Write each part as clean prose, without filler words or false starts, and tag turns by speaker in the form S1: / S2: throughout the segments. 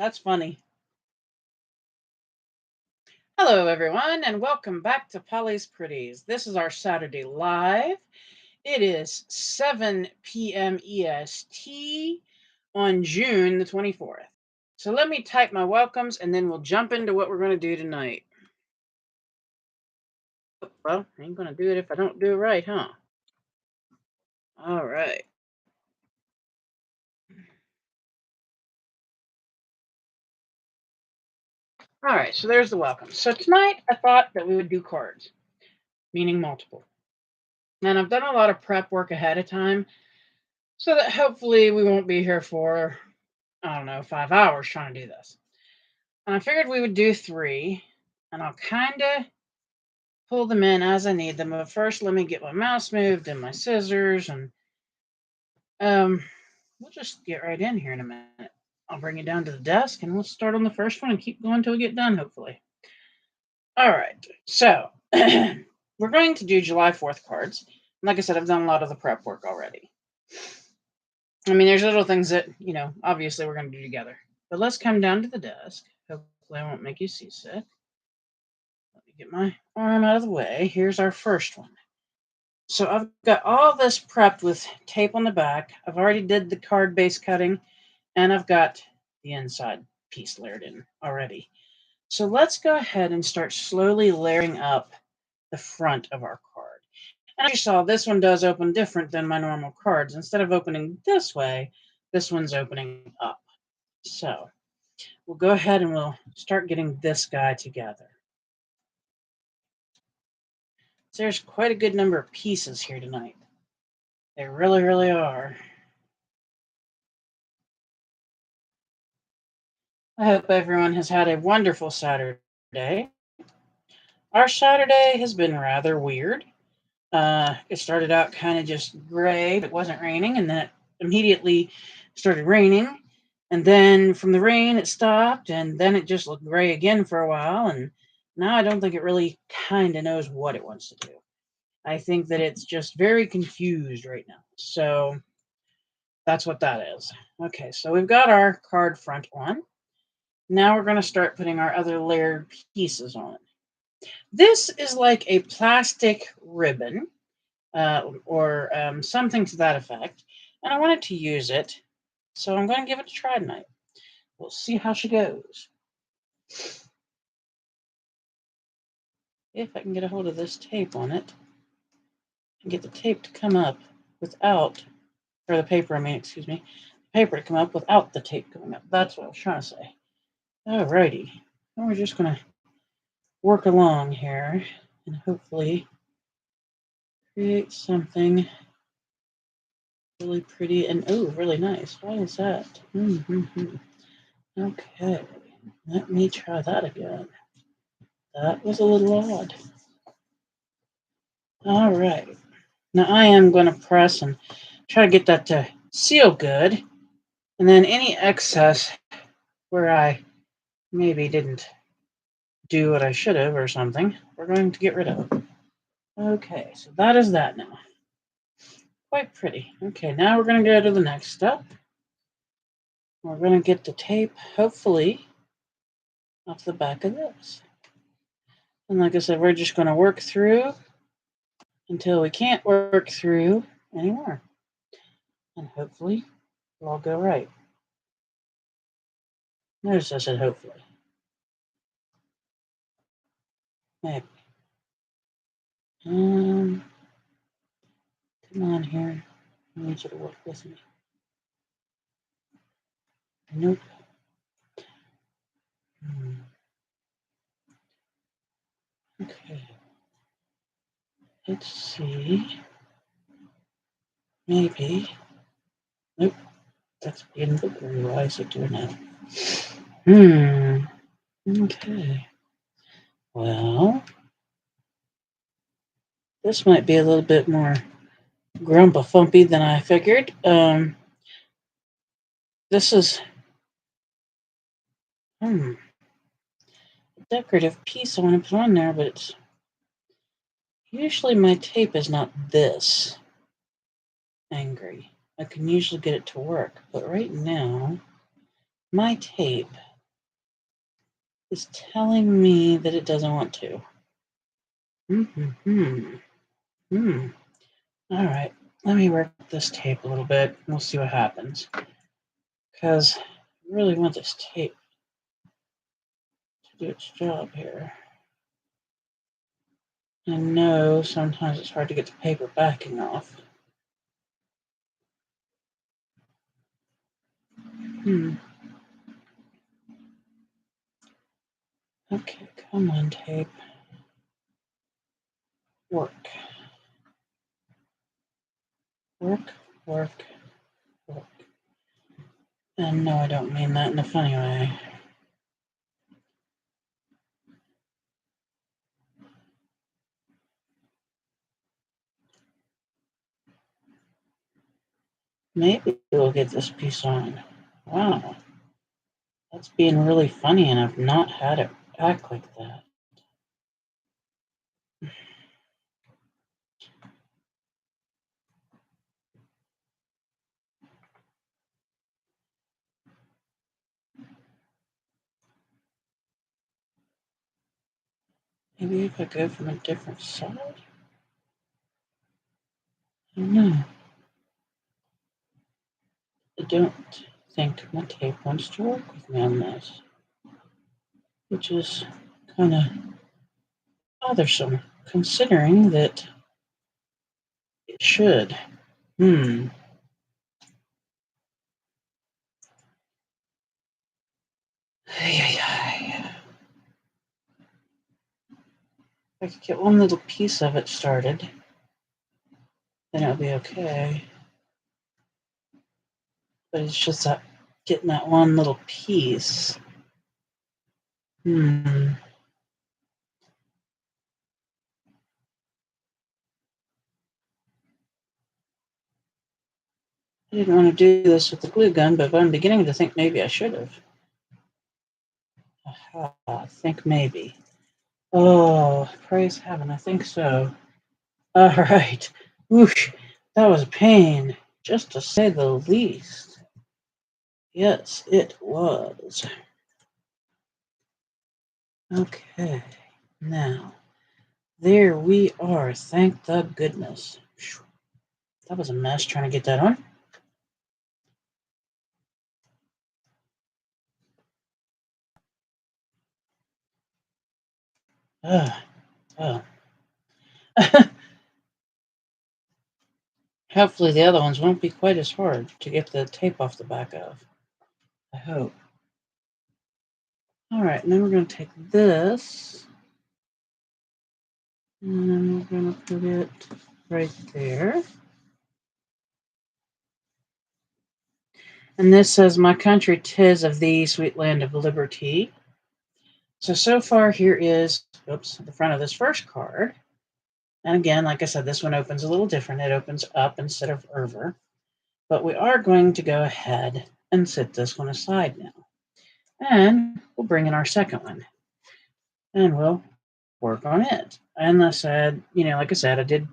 S1: That's funny. Hello, everyone, and welcome back to Polly's Pretties. This is our Saturday Live. It is 7 p.m. EST on June the 24th. So let me type my welcomes and then we'll jump into what we're going to do tonight. Well, I ain't going to do it if I don't do it right, huh? All right. All right, so there's the welcome. So tonight I thought that we would do cards, meaning multiple. And I've done a lot of prep work ahead of time so that hopefully we won't be here for, I don't know, 5 hours trying to do this. And I figured we would do three, and I'll kind of pull them in as I need them. But first, let me get my mouse moved and my scissors, and we'll just get right in here in a minute. I'll bring it down to the desk, and we'll start on the first one and keep going until we get done, hopefully. All right, so we're going to do July 4th cards. Like I said, I've done a lot of the prep work already. I mean, there's little things that, obviously we're going to do together. But let's come down to the desk. Hopefully I won't make you seasick. Let me get my arm out of the way. Here's our first one. So I've got all this prepped with tape on the back. I've already did the card base cutting, and I've got the inside piece layered in already. So let's go ahead and start slowly layering up the front of our card. And as you saw, this one does open different than my normal cards. Instead of opening this way, this one's opening up. So we'll go ahead and we'll start getting this guy together. So there's quite a good number of pieces here tonight. They really, really are. I hope everyone has had a wonderful Saturday. Our Saturday has been rather weird. It started out kind of just gray, but it wasn't raining, and then it immediately started raining. And then from the rain, it stopped, and then it just looked gray again for a while. And now I don't think it really kind of knows what it wants to do. I think that it's just very confused right now. So that's what that is. Okay, so we've got our card front on. Now we're going to start putting our other layered pieces on. This is like a plastic ribbon or something to that effect. And I wanted to use it, so I'm going to give it a try tonight. We'll see how she goes. If I can get a hold of this tape on it and get the tape to come up without, or the paper, excuse me, the paper to come up without the tape coming up. That's what I was trying to say. Alrighty. Now we're just going to work along here and hopefully create something really pretty and really nice. Why is that? Okay, let me try that again. That was a little odd. All right. Now I am going to press and try to get that to seal good. And then any excess where I maybe didn't do what I should have or something, we're going to get rid of. Okay, so that is that now. Quite pretty. Okay, now we're going to go to the next step. We're going to get the tape, hopefully, off the back of this. And like I said, we're just going to work through until we can't work through anymore. And hopefully it'll all go right. Notice I said hopefully. Maybe. Come on here. I need you to work with me. Nope. Okay. Let's see. Maybe. Nope. That's being the very wise to do now. Okay. Well, this might be a little bit more grumpa-fumpy than I figured. This is a decorative piece I want to put on there, but it's usually my tape is not this angry. I can usually get it to work, but right now my tape is telling me that it doesn't want to. All right, let me work this tape a little bit. We'll see what happens. Because I really want this tape to do its job here. I know sometimes it's hard to get the paper backing off. Okay, come on, tape. Work. Work, work, work. And no, I don't mean that in a funny way. Maybe we'll get this piece on. Wow. That's being really funny, and I've not had it act like that. Maybe if I go from a different side? I don't know. I don't think my tape wants to work with me on this, which is kind of bothersome, considering that it should. If I could get one little piece of it started, then it'll be okay. But it's just that getting that one little piece. I didn't want to do this with the glue gun, but I'm beginning to think maybe I should have. I think maybe. Oh, praise heaven, I think so. All right. Whoosh, that was a pain, just to say the least. Yes, it was. Okay, now, there we are, thank the goodness. That was a mess trying to get that on. Oh. Hopefully the other ones won't be quite as hard to get the tape off the back of. I hope. All right, and then we're going to take this, and then we're going to put it right there. And this says, "My country, 'tis of thee, sweet land of liberty." So far here is, the front of this first card. And again, like I said, this one opens a little different. It opens up instead of over. But we are going to go ahead and set this one aside now. And we'll bring in our second one. And we'll work on it. And I said, like I said, I did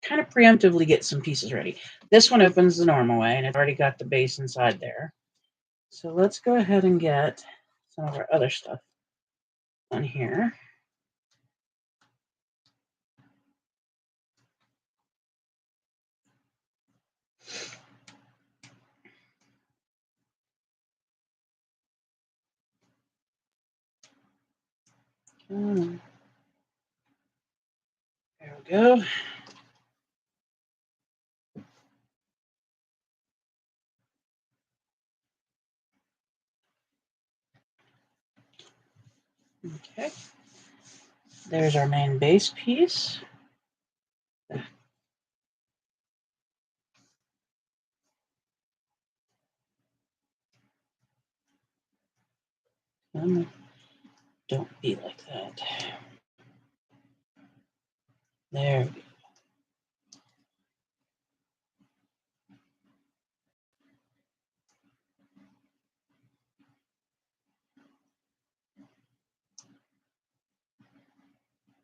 S1: kind of preemptively get some pieces ready. This one opens the normal way, and it's already got the base inside there. So let's go ahead and get some of our other stuff on here. There we go. Okay. There's our main base piece. Don't be like that. There we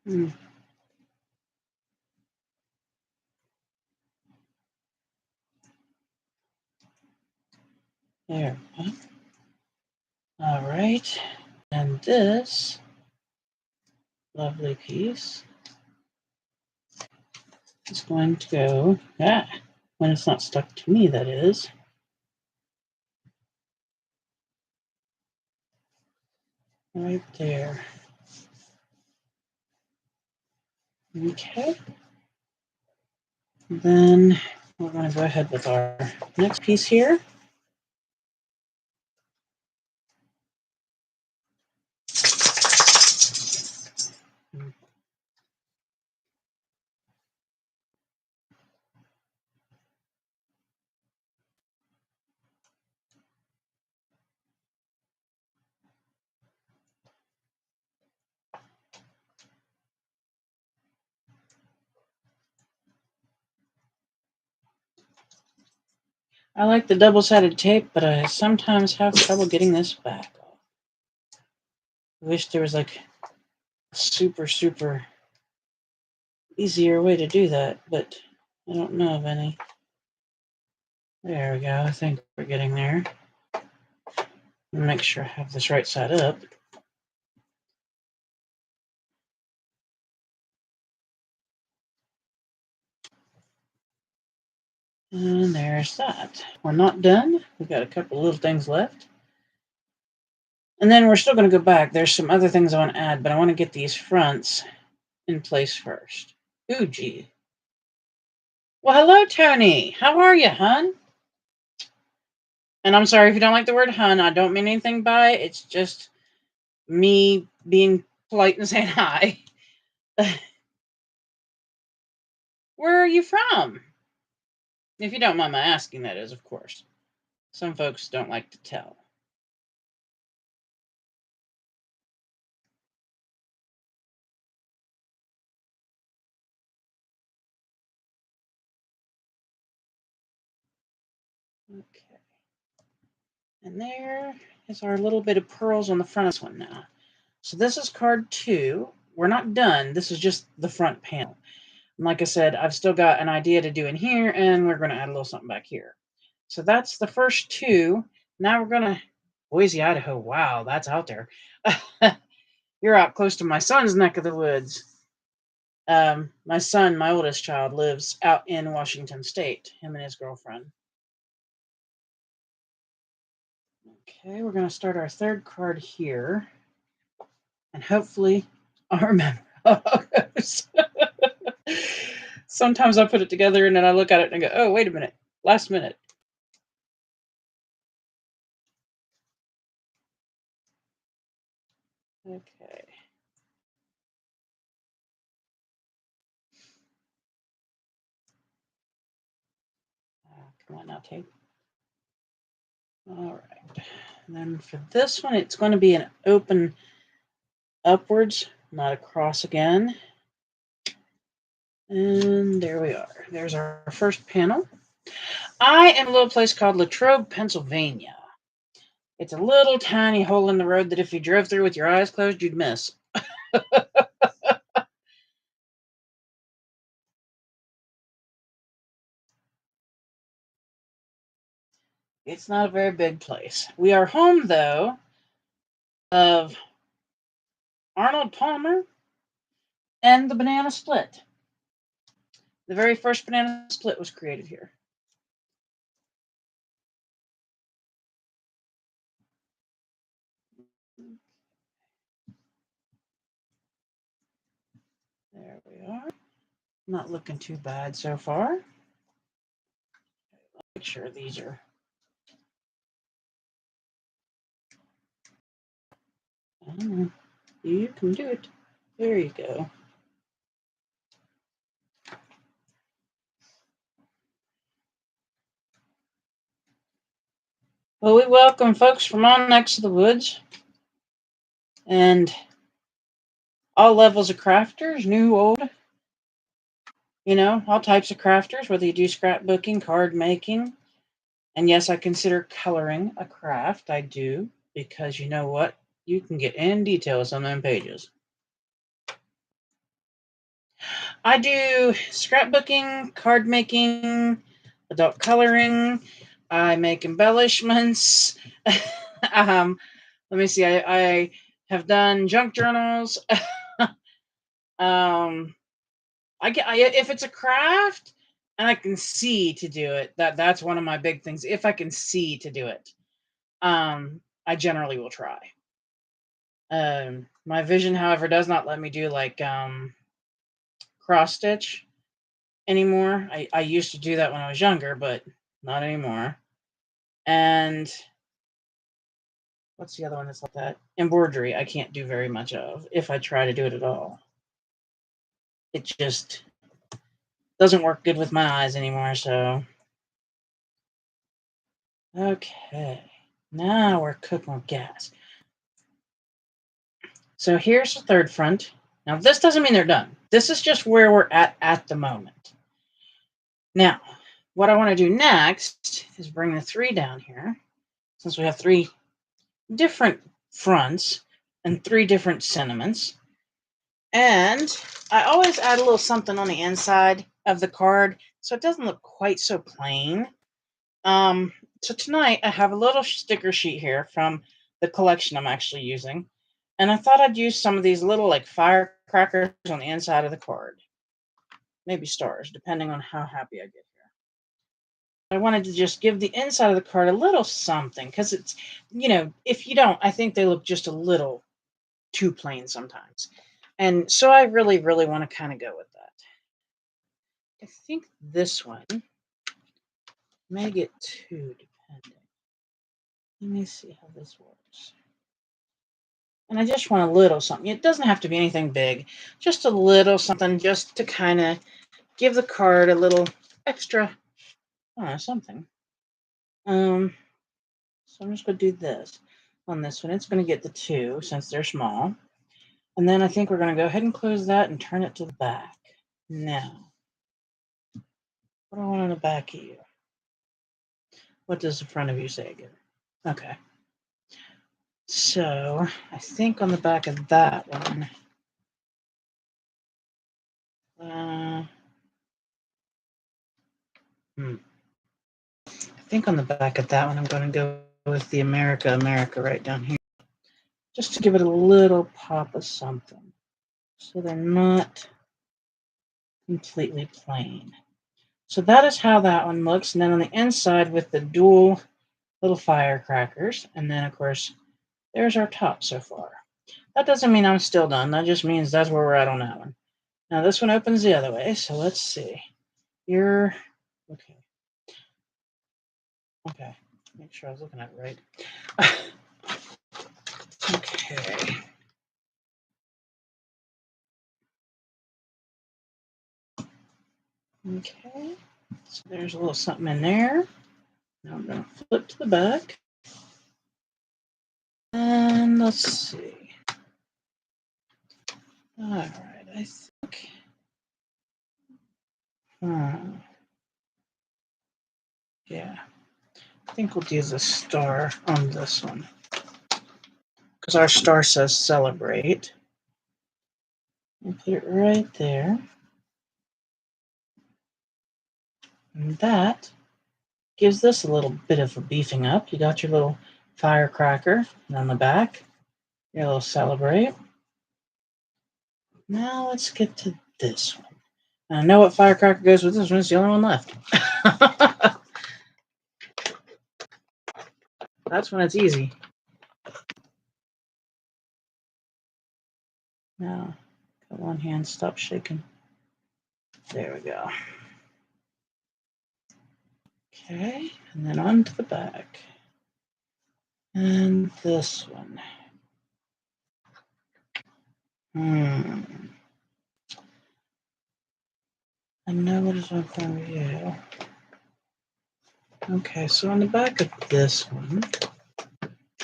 S1: go. There. All right. And this lovely piece is going to go, when it's not stuck to me, that is. Right there. Okay. Then we're going to go ahead with our next piece here. I like the double-sided tape, but I sometimes have trouble getting this back off. I wish there was like a super easier way to do that, but I don't know of any. There we go. I think we're getting there. Make sure I have this right side up. And there's that. We're not done. We've got a couple little things left. And then we're still going to go back. There's some other things I want to add, but I want to get these fronts in place first. Ooh, gee. Well, hello, Tony. How are you, hun? And I'm sorry if you don't like the word hun. I don't mean anything by it. It's just me being polite and saying hi. Where are you from? If you don't mind my asking, that is, of course. Some folks don't like to tell. Okay. And there is our little bit of pearls on the front of this one now. So this is card 2. We're not done. This is just the front panel. And like I said, I've still got an idea to do in here, and we're going to add a little something back here. So that's the first 2. Now we're going to Boise, Idaho. Wow, that's out there. You're out close to my son's neck of the woods. My son, my oldest child, lives out in Washington State, him and his girlfriend. Okay, we're going to start our third card here. And hopefully I'll remember how it goes. Sometimes I put it together and then I look at it and I go, oh, wait a minute. Last minute. Okay. Come on now, tape. All right. And then for this one, it's going to be an open upwards, not across again. And there we are. There's our first panel. I am a little place called Latrobe, Pennsylvania. It's a little tiny hole in the road that if you drove through with your eyes closed, you'd miss. It's not a very big place. We are home, though, of Arnold Palmer and the banana split. The very first banana split was created here. There we are. Not looking too bad so far. Make sure these are. You can do it. There you go. Well, we welcome folks from all next to the woods and all levels of crafters, new, old, all types of crafters, whether you do scrapbooking, card making. And yes, I consider coloring a craft. I do, because you know what? You can get in details on them pages. I do scrapbooking, card making, adult coloring. I make embellishments. Let me see. I have done junk journals. If it's a craft and I can see to do it, that's one of my big things. If I can see to do it, I generally will try. My vision, however, does not let me do like cross stitch anymore. I used to do that when I was younger, but not anymore. And what's the other one that's like that? Embroidery, I can't do very much of if I try to do it at all. It just doesn't work good with my eyes anymore, so. Okay, now we're cooking with gas. So here's the third front. Now this doesn't mean they're done. This is just where we're at the moment. Now, what I want to do next is bring the 3 down here, since we have 3 different fronts and 3 different sentiments. And I always add a little something on the inside of the card so it doesn't look quite so plain. So tonight I have a little sticker sheet here from the collection I'm actually using. And I thought I'd use some of these little like firecrackers on the inside of the card. Maybe stars, depending on how happy I get here. I wanted to just give the inside of the card a little something because it's, if you don't, I think they look just a little too plain sometimes. And so I really, really want to kind of go with that. I think this one may get 2 depending. Let me see how this works. And I just want a little something. It doesn't have to be anything big. Just a little something just to kind of give the card a little extra something. So I'm just going to do this on this one. It's going to get the 2 since they're small. And then I think we're going to go ahead and close that and turn it to the back. Now, what do I want on the back of you? What does the front of you say again? Okay. So I think on the back of that one, I think on the back of that one, I'm going to go with the America right down here, just to give it a little pop of something, so they're not completely plain. So that is how that one looks. And then on the inside with the dual little firecrackers, and then of course, there's our top so far. That doesn't mean I'm still done. That just means that's where we're at on that one. Now this one opens the other way, so let's see. You're okay. Okay, make sure I was looking at it right. Okay. Okay, so there's a little something in there. Now I'm going to flip to the back. And let's see. All right, I think. Yeah, I think we'll do the star on this one, because our star says celebrate. And put it right there. And that gives this a little bit of a beefing up. You got your little firecracker, and on the back, your little celebrate. Now let's get to this one. And I know what firecracker goes with this one. It's the only one left. That's when it's easy. Now, got one hand, stop shaking. There we go. Okay, and then on to the back. And this one. I know what is on front of you. Okay, so on the back of this one,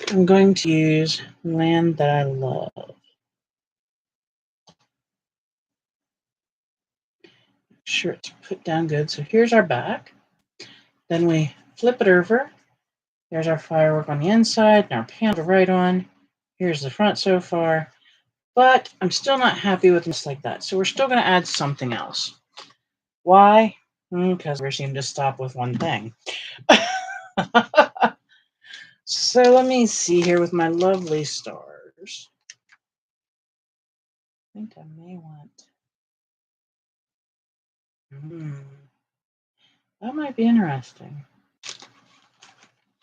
S1: I'm going to use Land That I Love. Make sure it's put down good. So here's our back. Then we flip it over. There's our firework on the inside and our panel to write on. Here's the front so far. But I'm still not happy with this like that. So we're still going to add something else. Why? Because we seem to stop with one thing. So let me see here with my lovely stars. think I may want... that might be interesting.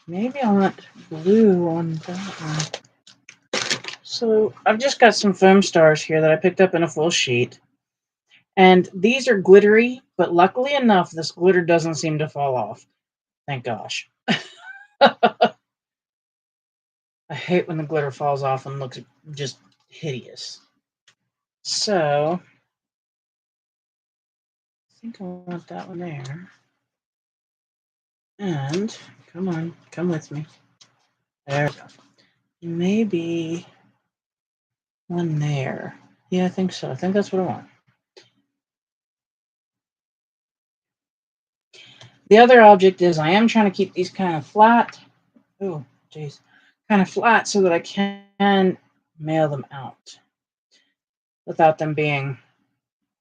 S1: Maybe I want blue on that one. So I've just got some foam stars here that I picked up in a full sheet. And these are glittery, but luckily enough, this glitter doesn't seem to fall off. Thank gosh. I hate when the glitter falls off and looks just hideous. So, I think I want that one there. And, come on, come with me. There we go. Maybe one there. Yeah, I think so. I think that's what I want. The other object is I am trying to keep these kind of flat. Oh, geez. Kind of flat so that I can mail them out without them being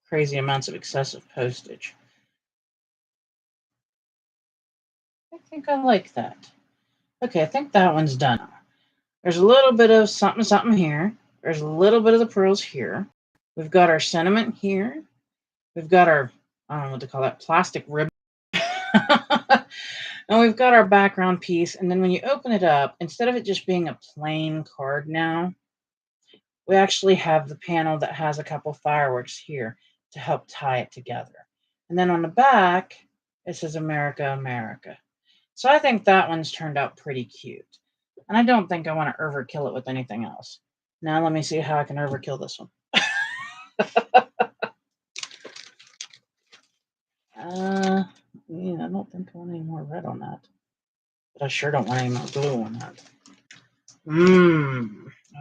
S1: crazy amounts of excessive postage. I think I like that. Okay, I think that one's done. There's a little bit of something here. There's a little bit of the pearls here. We've got our sentiment here. We've got our, I don't know what to call that, plastic ribbon. And we've got our background piece. And then when you open it up, instead of it just being a plain card now, we actually have the panel that has a couple fireworks here to help tie it together. And then on the back, it says America, America. So I think that one's turned out pretty cute. And I don't think I want to overkill it with anything else. Now let me see how I can overkill this one. Yeah, I don't think I want any more red on that. But I sure don't want any more blue on that.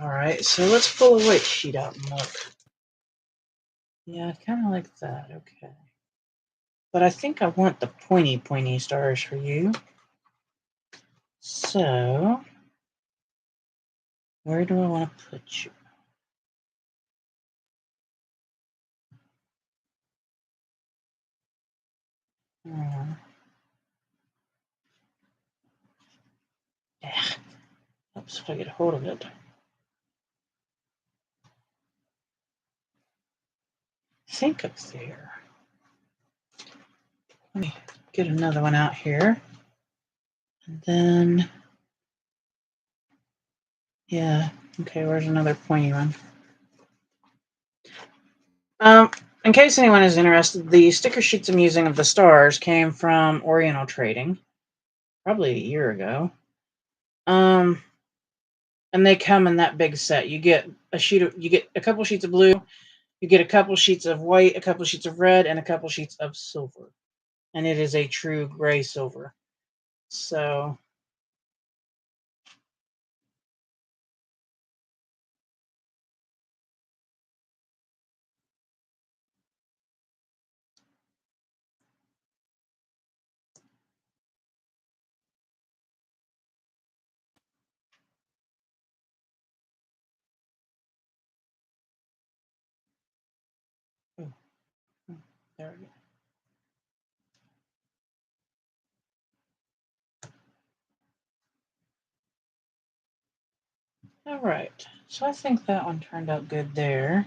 S1: All right, so let's pull a white sheet out and look. Yeah, I kind of like that. Okay. But I think I want the pointy stars for you. So, where do I want to put you? Oops, if I get a hold of it. I think it's there. Let me get another one out here. And then, yeah, okay, where's another pointy one? In case anyone is interested, the sticker sheets I'm using of the stars came from Oriental Trading, probably a year ago. And they come in that big set. You get you get a couple sheets of blue, you get a couple sheets of white, a couple sheets of red, and a couple sheets of silver. And it is a true gray silver. So there we go. All right, so I think that one turned out good there.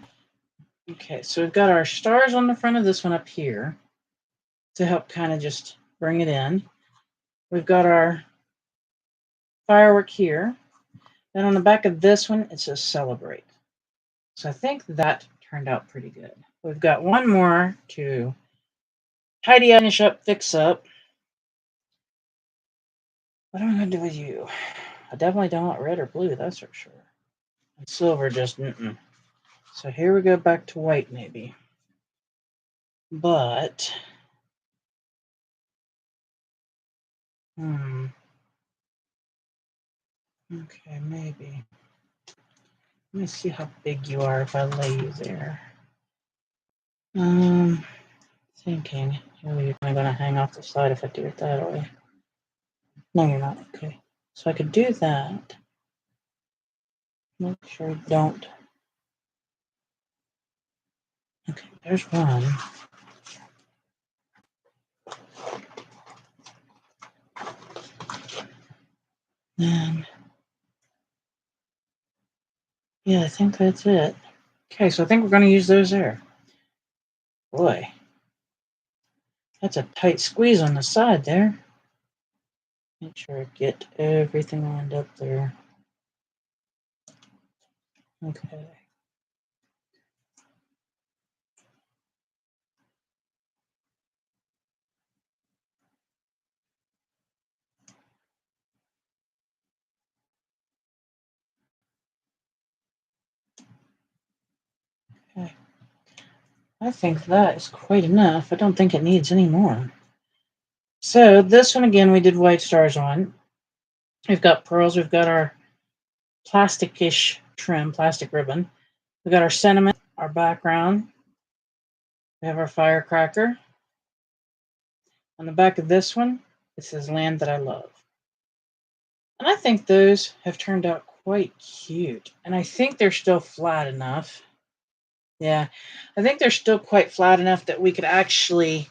S1: Okay, so we've got our stars on the front of this one up here to help kind of just bring it in. We've got our firework here. Then on the back of this one, it says celebrate. So I think that turned out pretty good. We've got one more to tidy, finish up, fix up. What am I going to do with you? I definitely don't want red or blue, that's for sure. And silver just, So here we go back to white, maybe. But, okay, maybe. Let me see how big you are if I lay you there. Thinking. Oh, you're going to hang off the side if I do it that way. No, you're not. Okay. So I could do that. Make sure I don't. Okay, there's one. Then, yeah, I think that's it. Okay, so I think we're going to use those there. Boy, that's a tight squeeze on the side there. Make sure I get everything lined up there. Okay. Okay. I think that is quite enough. I don't think it needs any more. So this one again, we did white stars on. We've got pearls. We've got our plastic-ish trim, plastic ribbon. We've got our sentiment, our background. We have our firecracker. On the back of this one, it says Land That I Love. And I think those have turned out quite cute. And I think they're still flat enough. Yeah, I think they're still quite flat enough that we could actually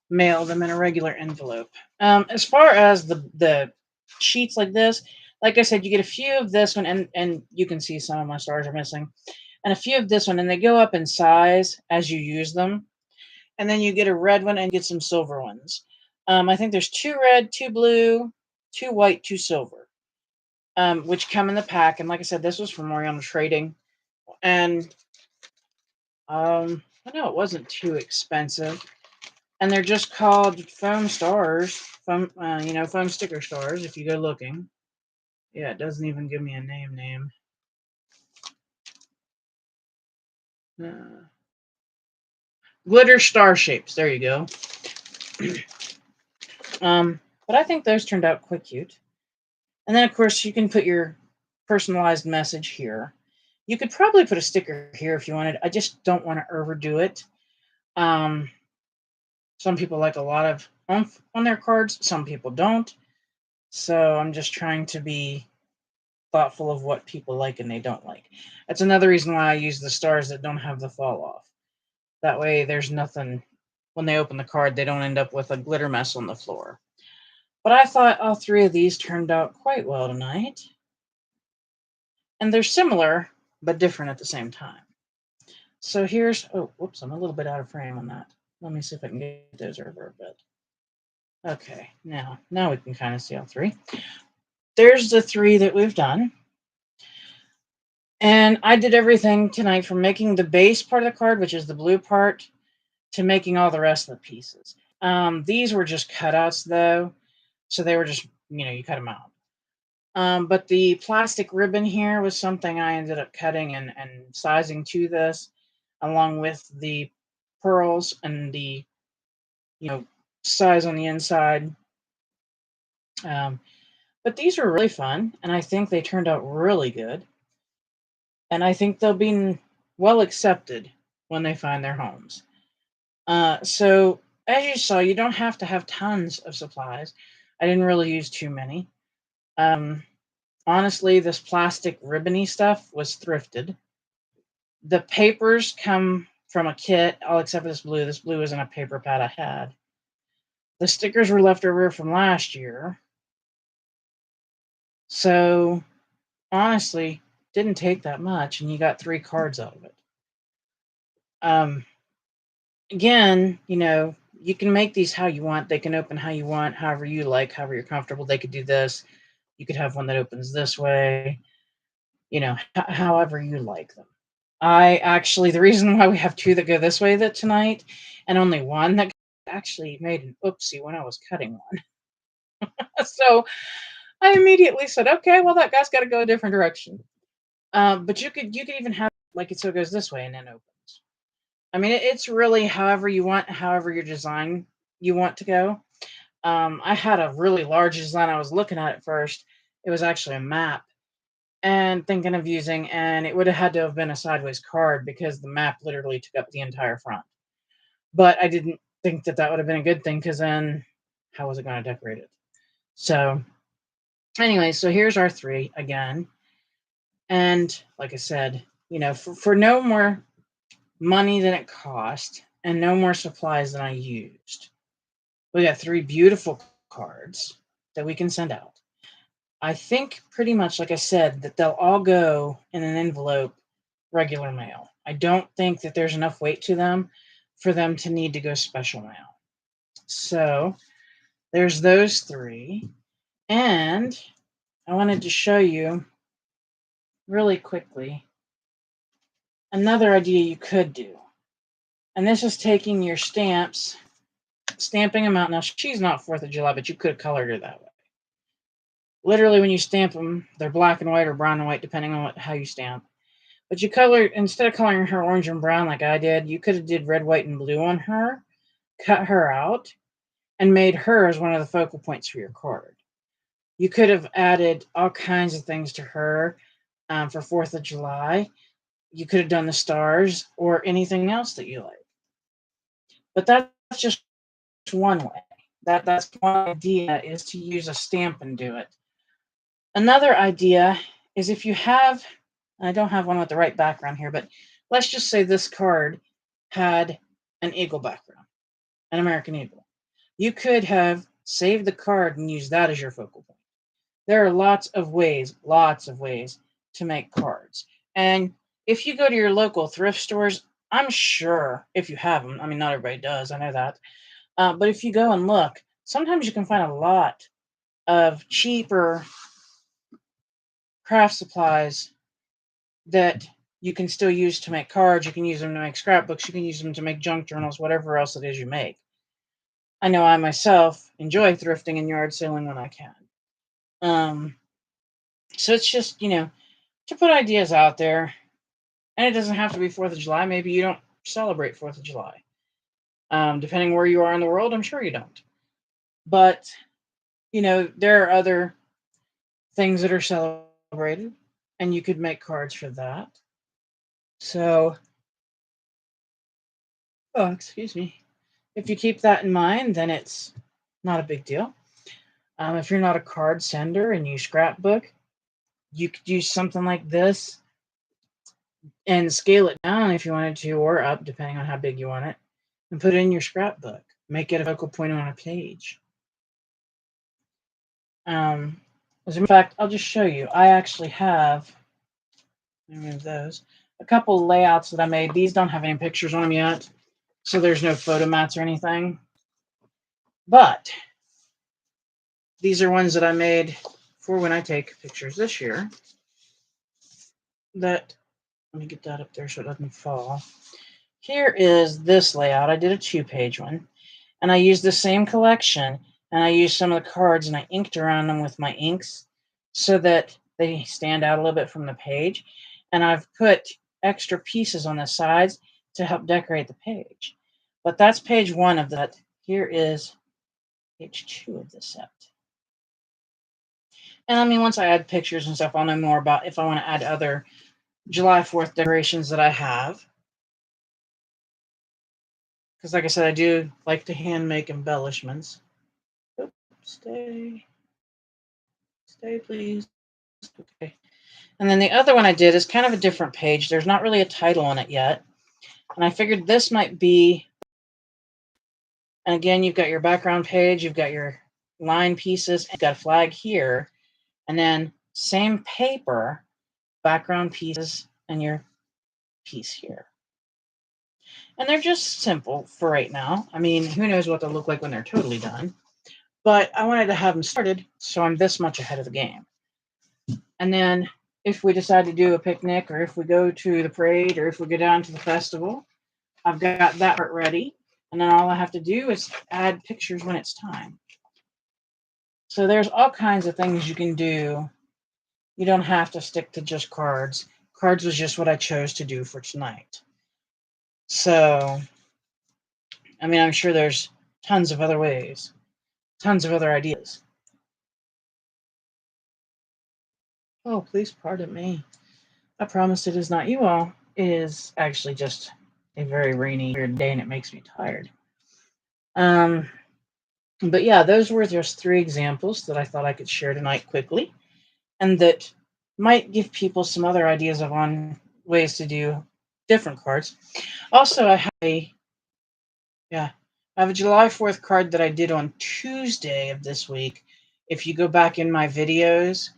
S1: mail them in a regular envelope. As far as the sheets like this, like I said, you get a few of this one, and you can see some of my stars are missing, and a few of this one, and they go up in size as you use them. And then you get a red one and get some silver ones. I think there's 2 red, 2 blue, 2 white, 2 silver, which come in the pack. And like I said, this was from Oriental Trading, and I know it wasn't too expensive. And they're just called foam stars, foam sticker stars. If you go looking, yeah, it doesn't even give me a name. Glitter star shapes. There you go. But I think those turned out quite cute. And then, of course, you can put your personalized message here. You could probably put a sticker here if you wanted. I just don't want to overdo it. Some people like a lot of oomph on their cards. Some people don't. So I'm just trying to be thoughtful of what people like and they don't like. That's another reason why I use the stars that don't have the fall off. That way there's nothing, when they open the card, they don't end up with a glitter mess on the floor. But I thought all 3 of these turned out quite well tonight. And they're similar, but different at the same time. So here's, oh, whoops, I'm a little bit out of frame on that. Let me see if I can get those over a bit. Okay, now we can kind of see all 3. There's the 3 that we've done. And I did everything tonight from making the base part of the card, which is the blue part, to making all the rest of the pieces. These were just cutouts, though. So they were just, you cut them out. But the plastic ribbon here was something I ended up cutting and sizing to this, along with the pearls and the, size on the inside. But these were really fun, and I think they turned out really good. And I think they'll be well accepted when they find their homes. So as you saw, you don't have to have tons of supplies. I didn't really use too many. Honestly, this plastic ribbony stuff was thrifted. The papers come from a kit, all except for this blue. This blue isn't a paper pad I had. The stickers were left over from last year. So honestly, didn't take that much, and you got 3 cards out of it. Again, you can make these how you want. They can open how you want, however you like, however you're comfortable. They could do this. You could have one that opens this way, however you like them. The reason why we have 2 that go this way tonight and only 1 that actually made an oopsie when I was cutting one. So I immediately said, okay, well, that guy's got to go a different direction. But you could even have like it so it goes this way and then opens. I mean, it's really however you want, however your design you want to go. I had a really large design I was looking at first. It was actually a map and thinking of using, and it would have had to have been a sideways card because the map literally took up the entire front. But I didn't think that would have been a good thing because then how was it going to decorate it? So anyway, so here's our 3 again. And like I said, for no more money than it cost and no more supplies than I used, we got 3 beautiful cards that we can send out. I think pretty much, like I said, that they'll all go in an envelope regular mail. I don't think that there's enough weight to them for them to need to go special mail. So there's those three. And I wanted to show you really quickly another idea you could do. And this is taking your stamps, stamping them out. Now, she's not 4th of July, but you could have colored her that way. Literally, when you stamp them, they're black and white or brown and white, depending on how you stamp. But you color, instead of coloring her orange and brown like I did, you could have did red, white, and blue on her, cut her out, and made her as one of the focal points for your card. You could have added all kinds of things to her for 4th of July. You could have done the stars or anything else that you like. But that's just one way. That's one idea, is to use a stamp and do it. Another idea is if you have, I don't have one with the right background here, but let's just say this card had an eagle background, an American eagle. You could have saved the card and used that as your focal point. There are lots of ways to make cards. And if you go to your local thrift stores, I'm sure, if you have them, I mean, not everybody does, I know that. But if you go and look, sometimes you can find a lot of cheaper craft supplies that you can still use to make cards. You can use them to make scrapbooks. You can use them to make junk journals, whatever else it is you make. I know I myself enjoy thrifting and yard selling when I can. So it's just, to put ideas out there. And it doesn't have to be 4th of July. Maybe you don't celebrate 4th of July. Depending where you are in the world, I'm sure you don't. But, there are other things that are celebrated, and you could make cards for that. So, excuse me. If you keep that in mind, then it's not a big deal. If you're not a card sender and you scrapbook, you could use something like this and scale it down if you wanted to, or up, depending on how big you want it, and put it in your scrapbook. Make it a focal point on a page. As a matter of fact, I'll just show you. I actually have, let me move those, a couple layouts that I made. These don't have any pictures on them yet, so there's no photo mats or anything. But these are ones that I made for when I take pictures this year. Let me get that up there so it doesn't fall. Here is this layout. I did a 2-page one, and I used the same collection, and I used some of the cards and I inked around them with my inks so that they stand out a little bit from the page. And I've put extra pieces on the sides to help decorate the page. But that's page 1 of that. Here is page 2 of the set. And I mean, once I add pictures and stuff, I'll know more about if I want to add other July 4th decorations that I have. Because like I said, I do like to hand make embellishments. Oops, stay, please. Okay. And then the other one I did is kind of a different page. There's not really a title on it yet. And I figured this might be, and again, you've got your background page, you've got your line pieces, and you've got a flag here. And then same paper, background pieces, and your piece here. And they're just simple for right now. I mean, who knows what they'll look like when they're totally done. But I wanted to have them started, so I'm this much ahead of the game. And then if we decide to do a picnic, or if we go to the parade, or if we go down to the festival, I've got that part ready. And then all I have to do is add pictures when it's time. So there's all kinds of things you can do. You don't have to stick to just cards. Cards was just what I chose to do for tonight. So, I mean, I'm sure there's tons of other ways, tons of other ideas. Oh, please pardon me. I promise it is not you all. It is actually just a very rainy, weird day, and it makes me tired. But yeah, those were just 3 examples that I thought I could share tonight quickly, and that might give people some other ideas on ways to do different cards. Also, I have a July 4th card that I did on Tuesday of this week. If you go back in my videos,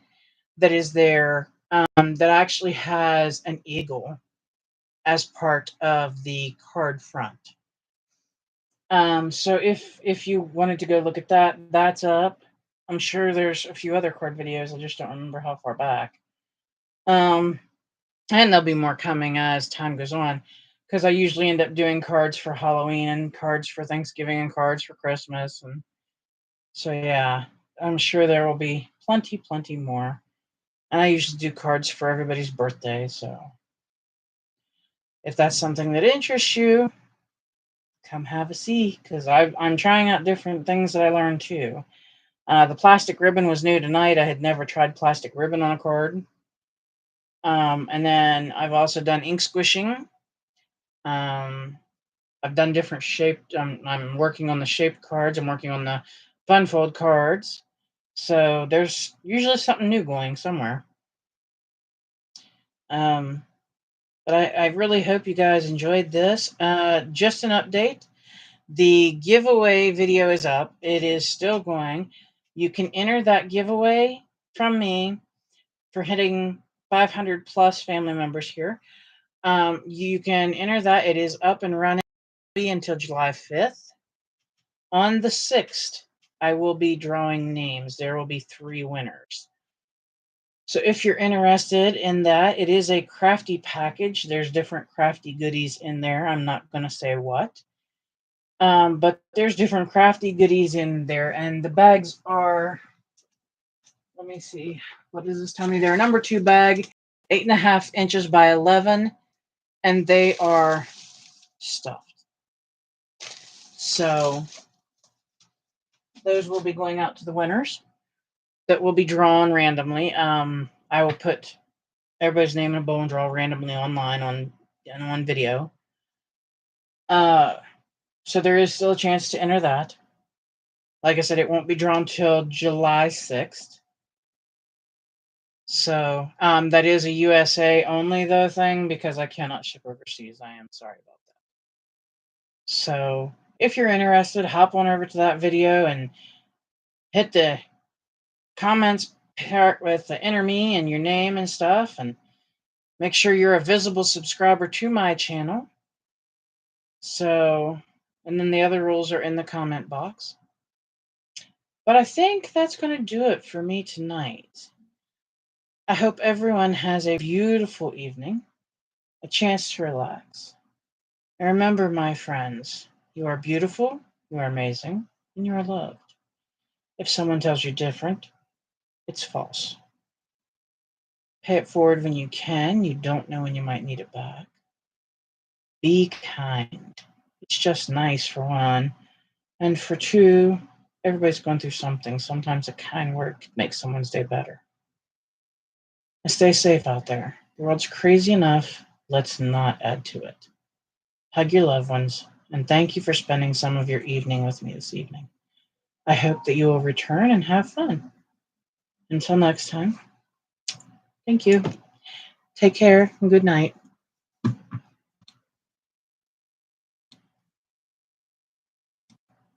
S1: that is there, that actually has an eagle as part of the card front. So if you wanted to go look at that, that's up. I'm sure there's a few other card videos. I just don't remember how far back. And there'll be more coming as time goes on, because I usually end up doing cards for Halloween and cards for Thanksgiving and cards for Christmas. And so, yeah, I'm sure there will be plenty more. And I usually do cards for everybody's birthday. So if that's something that interests you, come have a seat, because I'm trying out different things that I learned too. The plastic ribbon was new tonight. I had never tried plastic ribbon on a card. And then I've also done ink squishing. I've done different shaped. I'm working on the shaped cards. I'm working on the fun fold cards. So there's usually something new going somewhere. But I really hope you guys enjoyed this. Just an update. The giveaway video is up. It is still going. You can enter that giveaway from me for hitting 500 plus family members here. You can enter that. It is up and running until July 5th. On the 6th, I will be drawing names. There will be 3 winners. So if you're interested in that, it is a crafty package. There's different crafty goodies in there. I'm not going to say what. But there's different crafty goodies in there. And the bags are, let me see, what does this tell me? They're a number 2 bag, 8.5 inches by 11, and they are stuffed. So those will be going out to the winners that will be drawn randomly. I will put everybody's name in a bow and draw randomly online on video. So there is still a chance to enter that. Like I said, it won't be drawn till July 6th. So that is a USA only though thing, because I cannot ship overseas. I am sorry about that. So if you're interested, hop on over to that video and hit the comments part with the enter me and your name and stuff, and make sure you're a visible subscriber to my channel. So, and then the other rules are in the comment box. But I think that's going to do it for me tonight. I hope everyone has a beautiful evening, a chance to relax. And remember, my friends, you are beautiful, you are amazing, and you are loved. If someone tells you different, it's false. Pay it forward when you can. You don't know when you might need it back. Be kind. It's just nice, for one. And for two, everybody's going through something. Sometimes a kind word can make someone's day better. And stay safe out there. The world's crazy enough. Let's not add to it. Hug your loved ones, and thank you for spending some of your evening with me this evening. I hope that you will return and have fun. Until next time, thank you. Take care and good night.